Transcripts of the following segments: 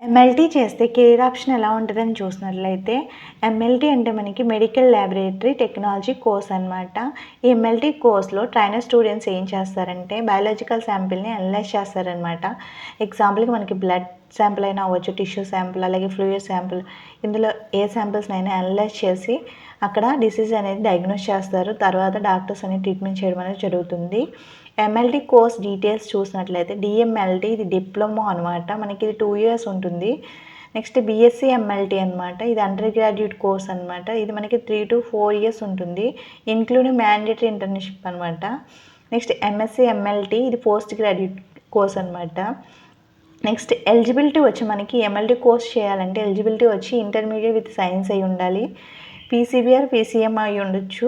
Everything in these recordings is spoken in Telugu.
ఎంఎల్టీ చేస్తే కెరీర్ ఆప్షన్ ఎలా ఉంటుందని చూసినట్లయితే ఎంఎల్టీ అంటే మనకి మెడికల్ ల్యాబొరేటరీ టెక్నాలజీ కోర్స్ అనమాట. ఈ ఎంఎల్టీ కోర్స్లో ట్రైనర్ స్టూడెంట్స్ ఏం చేస్తారంటే బయాలజికల్ శాంపిల్ని అనలైజ్ చేస్తారనమాట. ఎగ్జాంపుల్కి మనకి బ్లడ్ శాంపిల్ అయినా అవ్వచ్చు, టిష్యూ శాంపిల్, అలాగే ఫ్లూయిడ్ శాంపిల్, ఇందులో ఏ శాంపిల్స్నైనా అనలైజ్ చేసి అక్కడ డిసీజ్ అనేది డయాగ్నోస్ చేస్తారు. తర్వాత డాక్టర్స్ అనేది ట్రీట్మెంట్ చేయడం అనేది జరుగుతుంది. ఎంఎల్టీ కోర్స్ డీటెయిల్స్ చూసినట్లయితే డిఎంఎల్టీ ఇది డిప్లొమా అనమాట. మనకి ఇది 2 years ఉంటుంది. నెక్స్ట్ బీఎస్సీ ఎంఎల్టీ అనమాట. ఇది అండర్ గ్రాడ్యుయేట్ కోర్స్ అనమాట. ఇది మనకి 3 to 4 years ఉంటుంది, ఇంక్లూడింగ్ మ్యాండేటరీ ఇంటర్న్షిప్ అనమాట. నెక్స్ట్ ఎంఎస్సీ ఎంఎల్టీ ఇది పోస్ట్ గ్రాడ్యుయేట్ కోర్స్ అనమాట. నెక్స్ట్ ఎలిజిబిలిటీ వచ్చి మనకి ఎంఎల్టీ కోర్స్ చేయాలంటే ఎలిజిబిలిటీ వచ్చి ఇంటర్మీడియట్ విత్ సైన్స్ అయి ఉండాలి, పీసీబీఆర్ పీసీఎం అయి ఉండొచ్చు,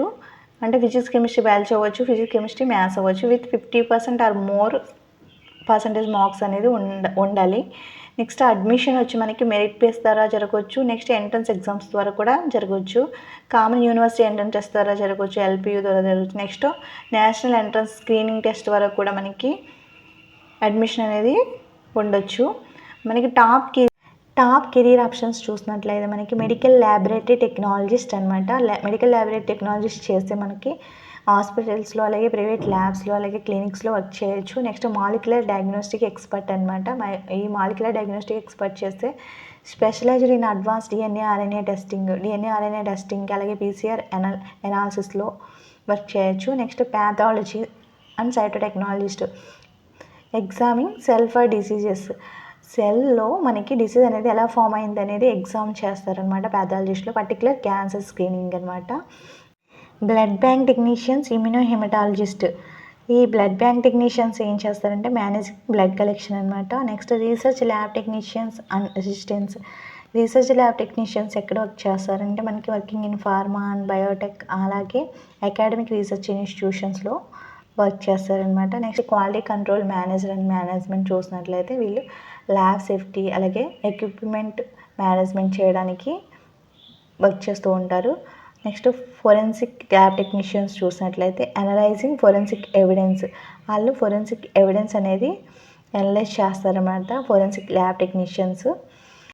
అంటే ఫిజిక్స్ కెమిస్ట్రీ బయాలజీ అవ్వచ్చు, ఫిజిక్స్ కెమిస్ట్రీ మ్యాథ్స్ అవ్వచ్చు, with 50% or more percentage marks అనేది ఉండాలి. నెక్స్ట్ అడ్మిషన్ వచ్చి మనకి మెరిట్ బేస్ ద్వారా జరగవచ్చు. నెక్స్ట్ ఎంట్రన్స్ ఎగ్జామ్స్ ద్వారా కూడా జరగవచ్చు. కామన్ యూనివర్సిటీ ఎంట్రన్స్ టెస్ట్ ద్వారా జరగవచ్చు, ఎల్పియూ ద్వారా జరగవచ్చు. Next national entrance screening test వరకు కూడా మనకి అడ్మిషన్ అనేది ఉండొచ్చు. మనకి టాప్ కెరీర్ ఆప్షన్స్ చూసినట్లయితే మనకి మెడికల్ ల్యాబొరేటరీ టెక్నాలజిస్ట్ అనమాట. మెడికల్ ల్యాబొరేటరీ టెక్నాలజిస్ట్ చేస్తే మనకి హాస్పిటల్స్లో, అలాగే ప్రైవేట్ ల్యాబ్స్లో, అలాగే క్లినిక్స్లో వర్క్ చేయొచ్చు. నెక్స్ట్ మాలిక్యులర్ డయాగ్నోస్టిక్ ఎక్స్పర్ట్ అనమాట. ఈ మాలిక్యులర్ డయాగ్నోస్టిక్ ఎక్స్పర్ట్ చేస్తే specialised in advance DNA RNA testing, అలాగే పీసీఆర్ ఎనాలిసిస్లో వర్క్ చేయొచ్చు. Next pathology and cytotechnologist examining cell for diseases. సెల్లో మనకి డిసీజ్ అనేది ఎలా ఫామ్ అయింది అనేది ఎగ్జామ్ చేస్తారనమాట ప్యాథాలజిస్ట్లో, పర్టికులర్ క్యాన్సర్ స్క్రీనింగ్ అనమాట. Blood bank technicians, immunohematologist. ఈ బ్లడ్ బ్యాంక్ టెక్నీషియన్స్ ఏం చేస్తారంటే మేనేజింగ్ బ్లడ్ కలెక్షన్ అనమాట. Next research lab technicians and assistants. Research lab technicians ఎక్కడ వర్క్ చేస్తారంటే మనకి working in pharma and biotech, అలాగే అకాడమిక్ రీసెర్చ్ ఇన్స్టిట్యూషన్స్లో వర్క్ చేస్తారనమాట. Next quality control manager and management చూసినట్లయితే వీళ్ళు ల్యాబ్ సేఫ్టీ, అలాగే ఎక్విప్మెంట్ మేనేజ్మెంట్ చేయడానికి వర్క్ చేస్తూ ఉంటారు. నెక్స్ట్ ఫోరెన్సిక్ ల్యాబ్ టెక్నీషియన్స్ చూసినట్లయితే అనలైజింగ్ ఫోరెన్సిక్ ఎవిడెన్స్. వాళ్ళు ఫోరెన్సిక్ ఎవిడెన్స్ అనేది అనలైజ్ చేస్తారన్నమాట ఫోరెన్సిక్ ల్యాబ్ టెక్నీషియన్స్.